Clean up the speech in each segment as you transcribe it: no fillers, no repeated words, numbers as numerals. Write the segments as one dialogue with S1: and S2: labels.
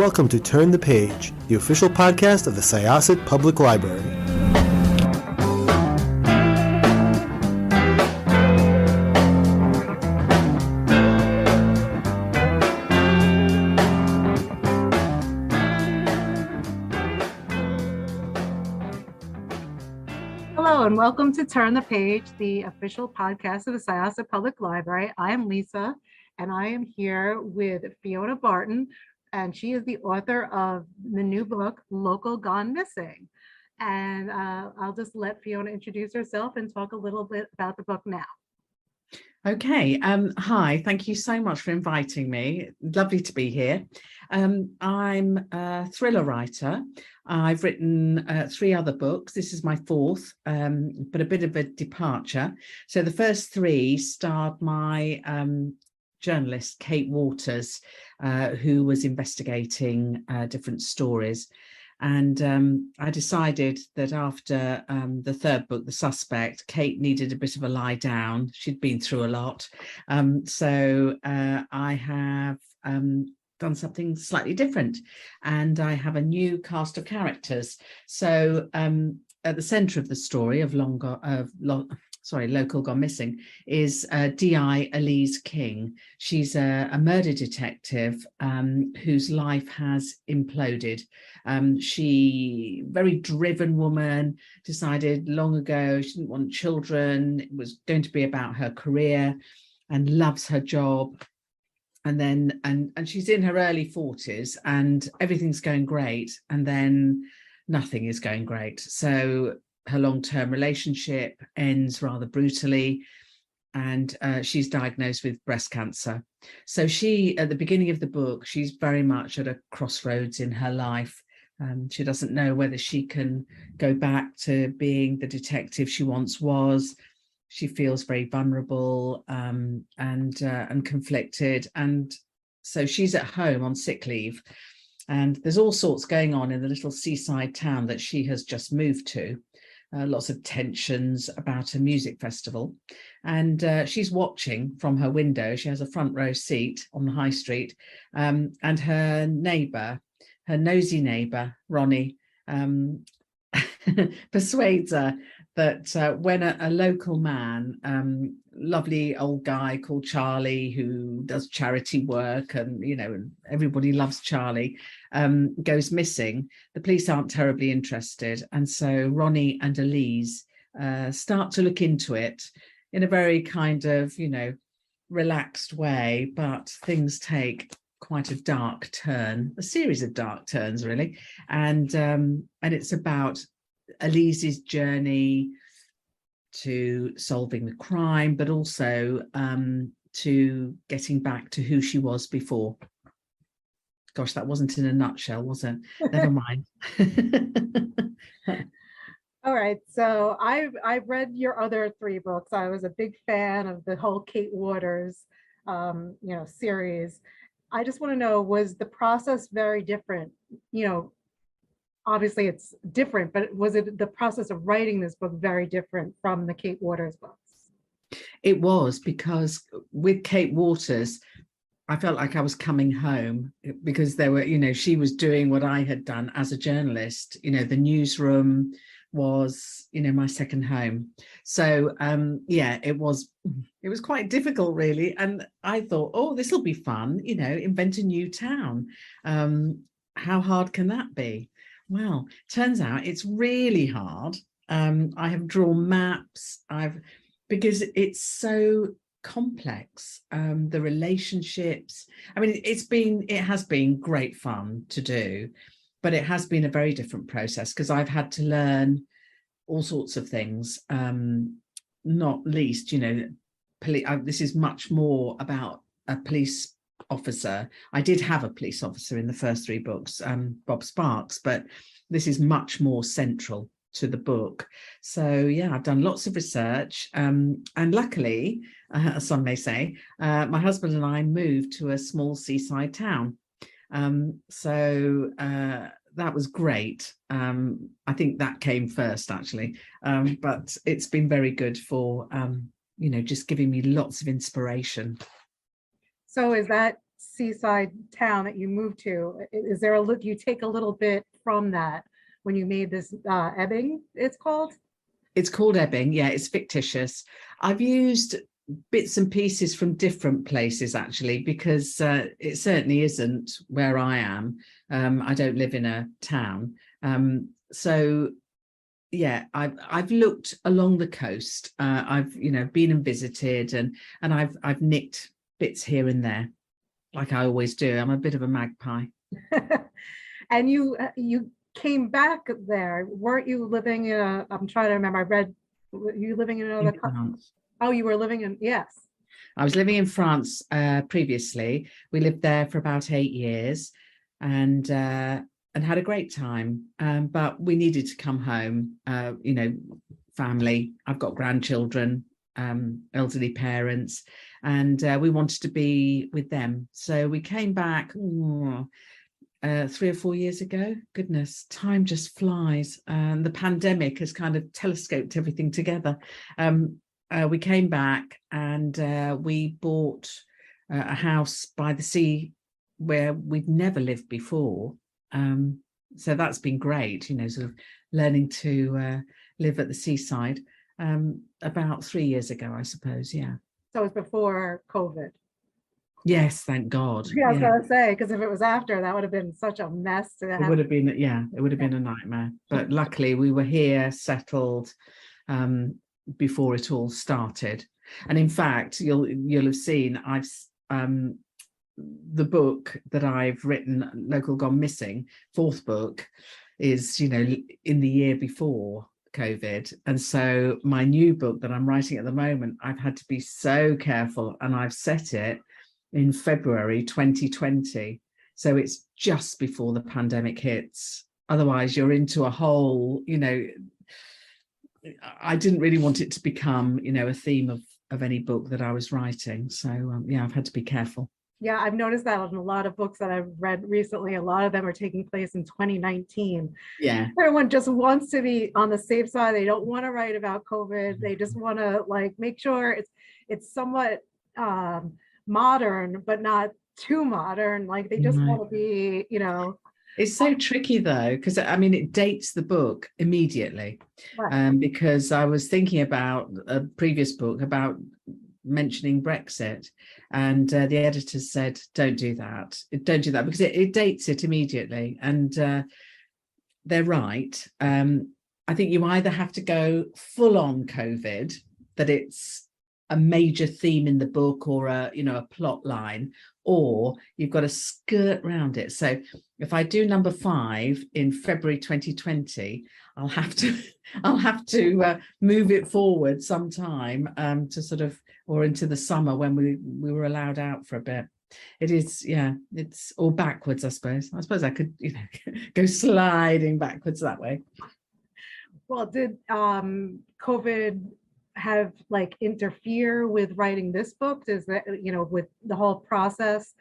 S1: welcome to Turn the Page, the official podcast of the Syosset Public Library.
S2: Hello and welcome to Turn the Page, the official podcast of the Syosset Public Library. I am Lisa and I am here with Fiona Barton, and she is the author of the new book, Local Gone Missing. And I'll just let Fiona introduce herself and talk a little bit about the book now.
S3: Okay. Hi, thank you so much for inviting me. Lovely to be here. I'm a thriller writer. I've written 3 other books. This is my 4th, but a bit of a departure. So the first 3 starred my journalist, Kate Waters, who was investigating different stories. And I decided that after the 3rd book, The Suspect, Kate needed a bit of a lie down. She'd been through a lot. So I have done something slightly different, and I have a new cast of characters. So at the centre of the story of Local Gone Missing is DI Elise King. She's a murder detective whose life has imploded. She, very driven woman, decided long ago she didn't want children. It was going to be about her career, and loves her job. And then and she's in her early 40s and everything's going great, and then nothing is going great. So her long-term relationship ends rather brutally, and she's diagnosed with breast cancer. So she, at the beginning of the book, she's very much at a crossroads in her life. She doesn't know whether she can go back to being the detective she once was. She feels very vulnerable and conflicted. And so she's at home on sick leave. And there's all sorts going on in the little seaside town that she has just moved to. Lots of tensions about a music festival. And she's watching from her window. She has a front row seat on the high street. And her neighbour, her nosy neighbour, Ronnie, persuades her that when a local man, lovely old guy called Charlie, who does charity work, and everybody loves Charlie, goes missing, the police aren't terribly interested. And so Ronnie and Elise start to look into it in a very kind of relaxed way, but things take quite a dark turn, a series of dark turns really, and it's about Elise's journey to solving the crime, but also to getting back to who she was before. Gosh, that wasn't in a nutshell, was it? Never mind.
S2: All right, so I've read your other 3 books. I was a big fan of the whole Kate Waters series. I just want to know, was the process very different? Obviously it's different, but was it the process of writing this book very different from the Kate Waters books?
S3: It was, because with Kate Waters, I felt like I was coming home, because there were, she was doing what I had done as a journalist. The newsroom was, my second home. So it was quite difficult really. And I thought, oh, this will be fun, invent a new town. How hard can that be? Well, turns out it's really hard. I have drawn maps, because it's so complex, the relationships. I mean, it has been great fun to do, but it has been a very different process, because I've had to learn all sorts of things, not least, this is much more about a police officer. I did have a police officer in the first 3 books, Bob Sparks, but this is much more central to the book. So yeah, I've done lots of research, and luckily, some may say, my husband and I moved to a small seaside town. So that was great. I think that came first actually, but it's been very good for just giving me lots of inspiration.
S2: So is that seaside town that you moved to, is there a look, you take a little bit from that when you made this Ebbing, it's called?
S3: It's called Ebbing. Yeah, it's fictitious. I've used bits and pieces from different places, actually, because it certainly isn't where I am. I don't live in a town. So yeah, I've looked along the coast. I've been and visited, and I've nicked bits here and there, like I always do. I'm a bit of a magpie.
S2: And you came back there, weren't you living in a, I'm trying to remember, I read, were you living in another
S3: France.
S2: Oh, you were living in, yes.
S3: I was living in France previously. We lived there for about 8 years, and had a great time. But we needed to come home. Family. I've got grandchildren, elderly parents, and we wanted to be with them. So we came back 3 or 4 years ago. Goodness, time just flies. And the pandemic has kind of telescoped everything together. We came back, and we bought a house by the sea where we'd never lived before. So that's been great, sort of learning to live at the seaside about 3 years ago, I suppose. Yeah.
S2: So it was before COVID.
S3: Yes, thank God.
S2: Yeah, I was gonna say, because if it was after, that would have been such a mess to have.
S3: It would have been, it would have been a nightmare. But luckily we were here, settled, before it all started. And in fact, you'll have seen I've the book that I've written, Local Gone Missing, 4th book, is in the year before COVID. And so my new book that I'm writing at the moment, I've had to be so careful, and I've set it in February 2020. So it's just before the pandemic hits. Otherwise you're into a whole, I didn't really want it to become, a theme of any book that I was writing. So I've had to be careful.
S2: Yeah, I've noticed that in a lot of books that I've read recently. A lot of them are taking place in 2019.
S3: Yeah.
S2: Everyone just wants to be on the safe side. They don't want to write about COVID. They just want to make sure it's somewhat modern, but not too modern. They just want to be,
S3: It's so tricky though, because it dates the book immediately. Right. Because I was thinking about a previous book about mentioning Brexit, and the editors said, don't do that because it dates it immediately. And they're right. I think you either have to go full on COVID, that it's a major theme in the book, or a plot line, or you've got to skirt around it. So if I do number 5 in February 2020, I'll have to move it forward sometime to sort of, or into the summer when we were allowed out for a bit. It is, it's all backwards, I suppose. I suppose I could go sliding backwards that way.
S2: Well, did COVID have interfere with writing this book? Does that, with the whole process,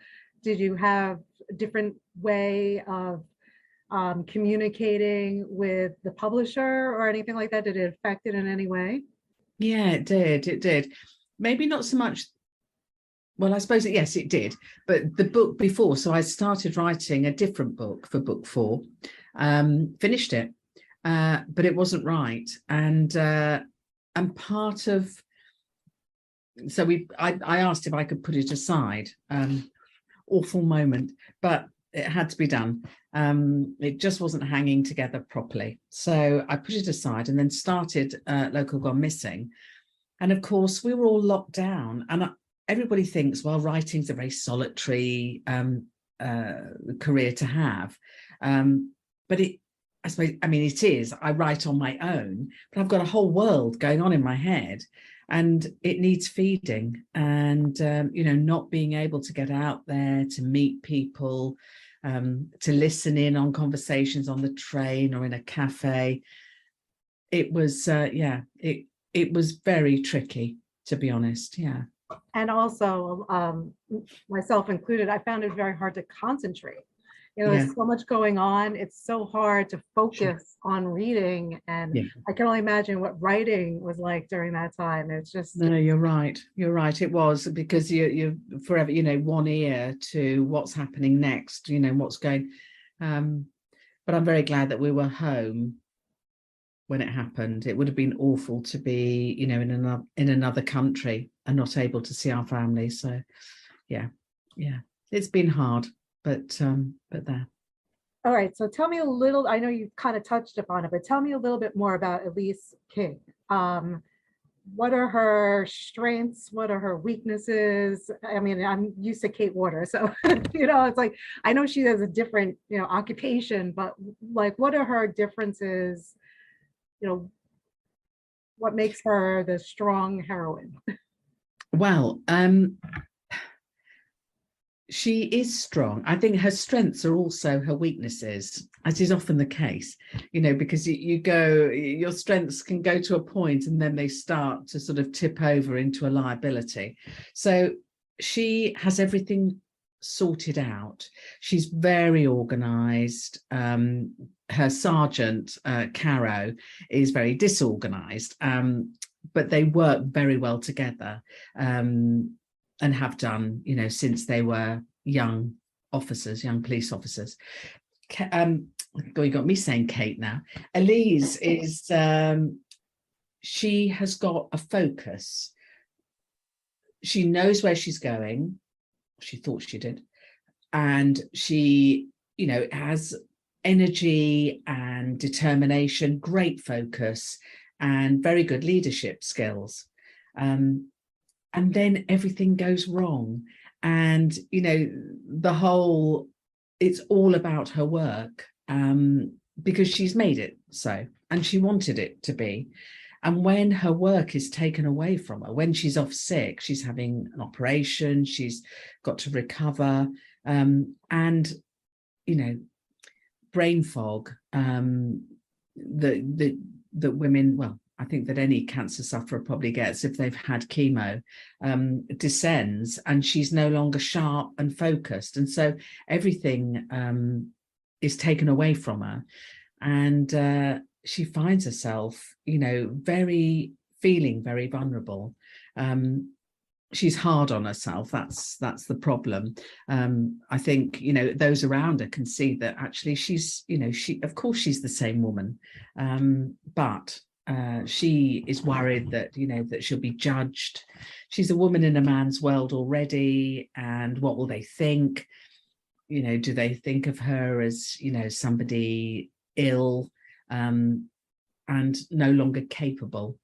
S2: did you have a different way of communicating with the publisher or anything like that? Did it affect it in any way?
S3: Yeah, it did. Maybe not so much. Well, I suppose yes, it did. But the book before, so I started writing a different book for book 4, finished it, but it wasn't right. And part of, so I asked if I could put it aside. Awful moment, but it had to be done. It just wasn't hanging together properly. So I put it aside and then started Local Gone Missing. And of course, we were all locked down. And everybody thinks, well, writing's a very solitary career to have. But I suppose, it is. I write on my own, but I've got a whole world going on in my head, and it needs feeding. And, not being able to get out there to meet people, to listen in on conversations on the train or in a cafe. It was, it was very tricky, to be honest. Yeah.
S2: And also, myself included, I found it very hard to concentrate.
S3: Yeah.
S2: there's so much going on. It's so hard to focus on reading. And
S3: Yeah.
S2: I can only imagine what writing was like during that time. It's just,
S3: No, you're right. You're right. It was because you're forever, one ear to what's happening next, what's going. But I'm very glad that we were home when it happened. It would have been awful to be, in another country and not able to see our family. So yeah, it's been hard, but there.
S2: all right. So tell me a little, I know you kind of touched upon it, but tell me a little bit more about Elise King. What are her strengths? What are her weaknesses? I mean, I'm used to Kate Water, so it's like I know she has a different, occupation, but like, what are her differences? What makes her the strong heroine?
S3: Well, she is strong. I think her strengths are also her weaknesses, as is often the case, because your strengths can go to a point and then they start to sort of tip over into a liability. So she has everything sorted out. She's very organized. Her sergeant, Caro, is very disorganized, but they work very well together. And have done, since they were young police officers. You got me saying Kate now. Elise is, she has got a focus. She knows where she's going. She thought she did. And she, has energy and determination, great focus, and very good leadership skills. And then everything goes wrong. And, it's all about her work, because she's made it so, and she wanted it to be. And when her work is taken away from her, when she's off sick, she's having an operation, she's got to recover, and, brain fog, that women, well, I think that any cancer sufferer probably gets if they've had chemo, descends, and she's no longer sharp and focused. And so everything is taken away from her. And she finds herself, feeling very vulnerable. She's hard on herself. That's the problem. I think, those around her can see that actually she's, of course she's the same woman, but she is worried that, that she'll be judged. She's a woman in a man's world already, and what will they think? Do they think of her as, somebody ill, and no longer capable?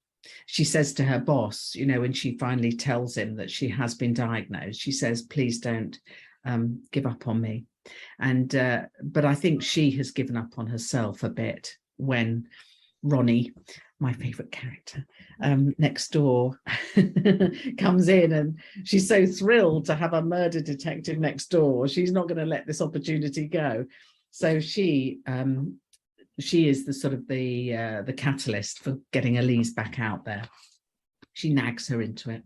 S3: She says to her boss, when she finally tells him that she has been diagnosed, she says, please don't give up on me. And but I think she has given up on herself a bit when Ronnie, my favorite character, next door, comes in, and she's so thrilled to have a murder detective next door. She's not going to let this opportunity go. So she is the sort of the catalyst for getting Elise back out there. She nags her into it.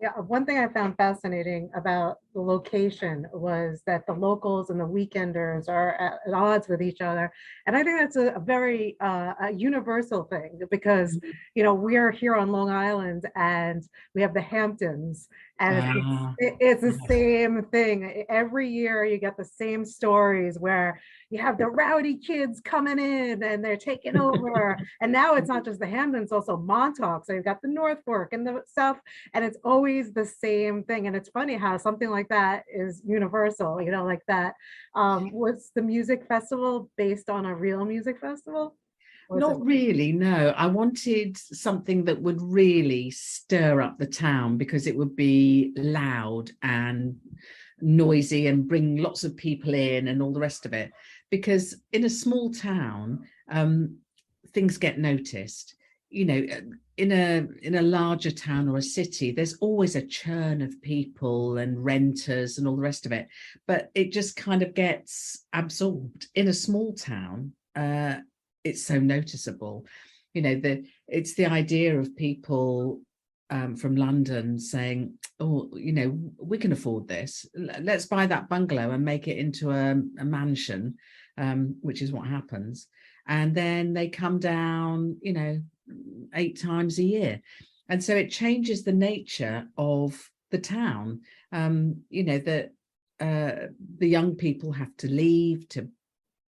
S2: Yeah, one thing I found fascinating about the location was that the locals and the weekenders are at odds with each other. And I think that's a very a universal thing, because, we're here on Long Island and we have the Hamptons, and it's the same thing. Every year you get the same stories where you have the rowdy kids coming in and they're taking over. And now it's not just the Hamptons, also Montauk. So you've got the North Fork and the South, and it's always the same thing. And it's funny how something like that is universal, like that. Was the music festival based on a real music festival?
S3: Not really, no. I wanted something that would really stir up the town, because it would be loud and noisy and bring lots of people in and all the rest of it. Because in a small town, things get noticed. In a larger town or a city, there's always a churn of people and renters and all the rest of it, but it just kind of gets absorbed. In a small town, it's so noticeable. It's the idea of people from London saying, oh, we can afford this. Let's buy that bungalow and make it into a mansion, which is what happens. And then they come down, 8 times a year. And so it changes the nature of the town. That the young people have to leave to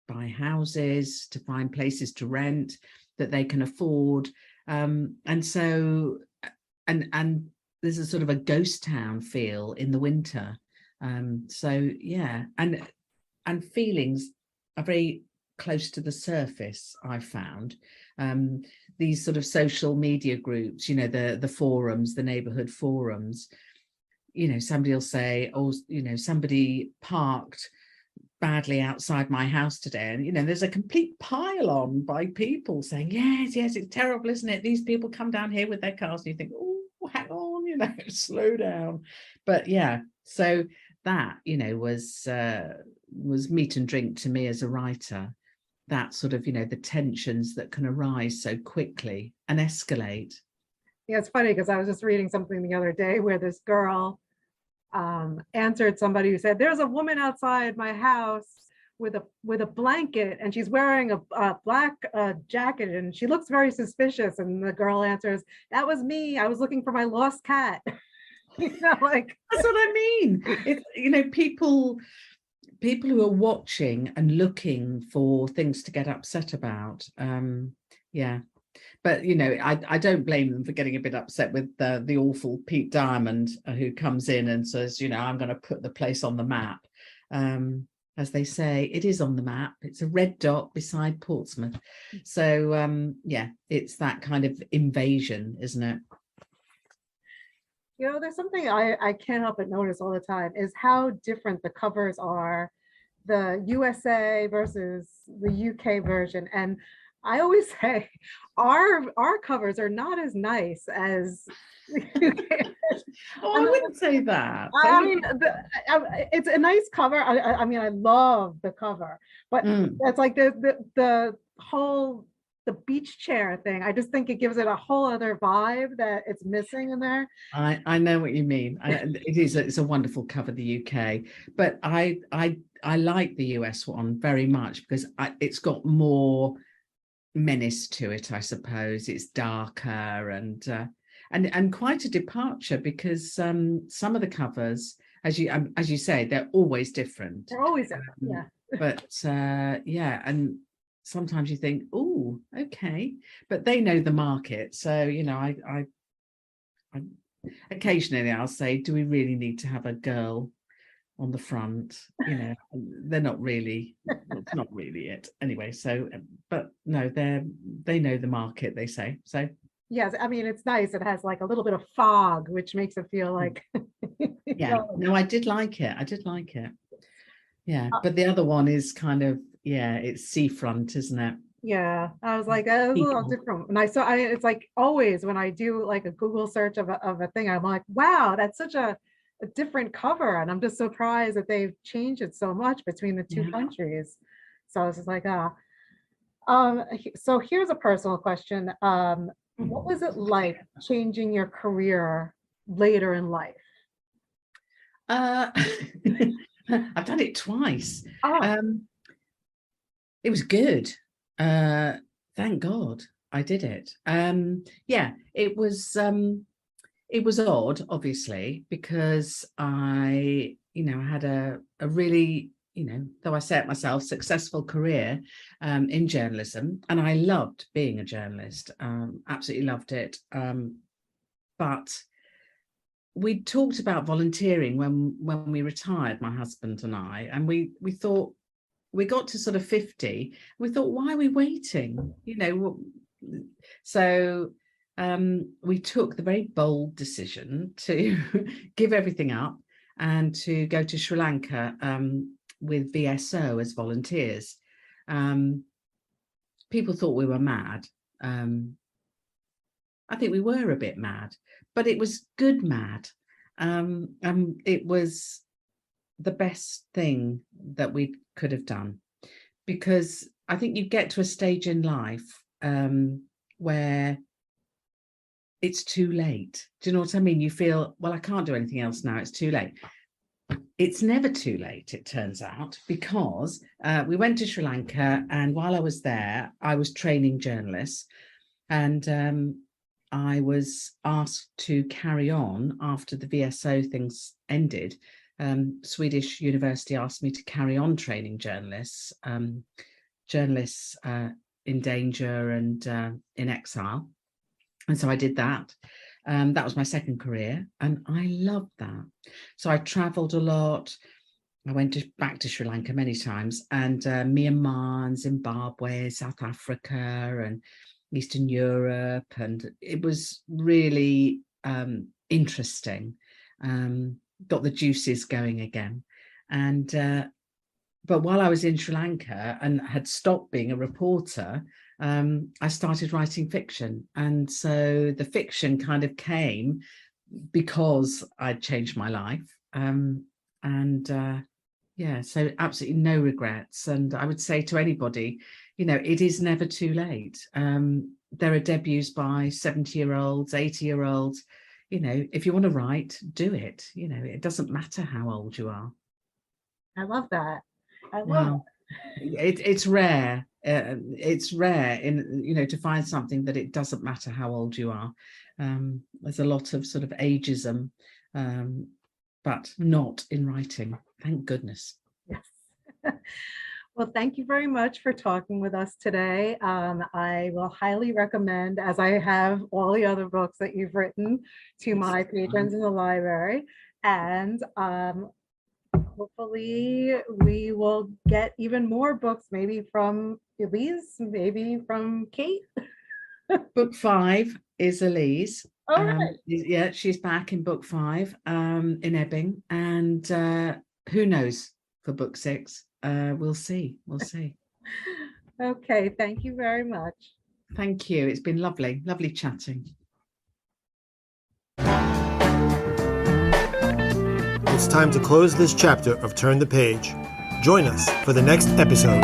S3: buy houses, to find places to rent that they can afford. And there's a sort of a ghost town feel in the winter. And feelings are very close to the surface, I found. These sort of social media groups, the forums, the neighborhood forums, somebody will say, oh, somebody parked badly outside my house today, and there's a complete pile on by people saying, yes, it's terrible, isn't it? These people come down here with their cars, and you think, oh, hang on, slow down. But yeah, so that was meat and drink to me as a writer. That sort of the tensions that can arise so quickly and escalate.
S2: Yeah, it's funny because I was just reading something the other day where this girl answered somebody who said, there's a woman outside my house with a blanket, and she's wearing a black jacket, and she looks very suspicious. And the girl answers, that was me. I was looking for my lost cat. That's
S3: what I mean. It's people who are watching and looking for things to get upset about. But I don't blame them for getting a bit upset with the awful Pete Diamond, who comes in and says, I'm going to put the place on the map. As they say, it is on the map. It's a red dot beside Portsmouth. So it's that kind of invasion, isn't it?
S2: There's something I can't help but notice all the time is how different the covers are, the USA versus the UK version. And I always say our covers are not as nice as
S3: I wouldn't say that.
S2: I mean, it's a nice cover. I mean, I love the cover, but it's like the whole beach chair thing. I just think it gives it a whole other vibe that it's missing in there.
S3: I know what you mean. It's a wonderful cover, the UK, but I like the US one very much because it's got more menace to it, I suppose. It's darker and quite a departure, because some of the covers, as you say, they're always different.
S2: They're always different,
S3: But and sometimes you think, oh, okay, but they know the market. So I occasionally I'll say, do we really need to have a girl on the front? They're not really, it's not really it anyway. So but no, they know the market, they say. So
S2: yes, I mean, it's nice. It has like a little bit of fog, which makes it feel like
S3: no, I did like it. But the other one is kind of, it's seafront, isn't it?
S2: Yeah, I was like, that was a little different. And it's like always when I do like a Google search of a thing, I'm like, wow, that's such a different cover. And I'm just surprised that they've changed it so much between the two countries. So I was just like, so here's a personal question. What was it like changing your career later in life?
S3: I've done it twice.
S2: Oh.
S3: It was good. Thank God I did it. It was odd, obviously, because I had a really, though I say it myself, successful career in journalism, and I loved being a journalist. Absolutely loved it. But we talked about volunteering when we retired, my husband and I, and we thought, we got to sort of 50, we thought, why are we waiting? So we took the very bold decision to give everything up and to go to Sri Lanka with VSO as volunteers. People thought we were mad. I think we were a bit mad, but it was good mad. It was the best thing that we could have done, because I think you get to a stage in life where it's too late. Do you know what I mean? You feel, well, I can't do anything else now. It's too late. It's never too late, it turns out, because we went to Sri Lanka, and while I was there, I was training journalists, and I was asked to carry on after the VSO things ended. Swedish University asked me to carry on training journalists, journalists in danger and in exile. And so I did that. That was my second career, and I loved that. So I traveled a lot. I went back to Sri Lanka many times, and Myanmar and Zimbabwe, South Africa and Eastern Europe. And it was really interesting. Got the juices going again. And but while I was in Sri Lanka and had stopped being a reporter, I started writing fiction. And so the fiction kind of came because I'd changed my life. Yeah, so absolutely no regrets. And I would say to anybody, you know, it is never too late. There are debuts by 70-year-olds, 80-year-olds. You know, if you want to write, do it. You know, it doesn't matter how old you are.
S2: I love that. I love
S3: it's rare. It's rare to find something that it doesn't matter how old you are. There's a lot of sort of ageism, but not in writing. Thank goodness.
S2: Yes. Well, thank you very much for talking with us today. I will highly recommend, as I have all the other books that you've written, to my patrons in the library. And hopefully we will get even more books, maybe from Elise, maybe from Kate.
S3: Book 5 is Elise.
S2: All right.
S3: Yeah, she's back in book 5 in Ebbing, and who knows for book 6. We'll see.
S2: Okay, thank you very much.
S3: Thank you. It's been lovely chatting.
S1: It's time to close this chapter of Turn the Page. Join us for the next episode.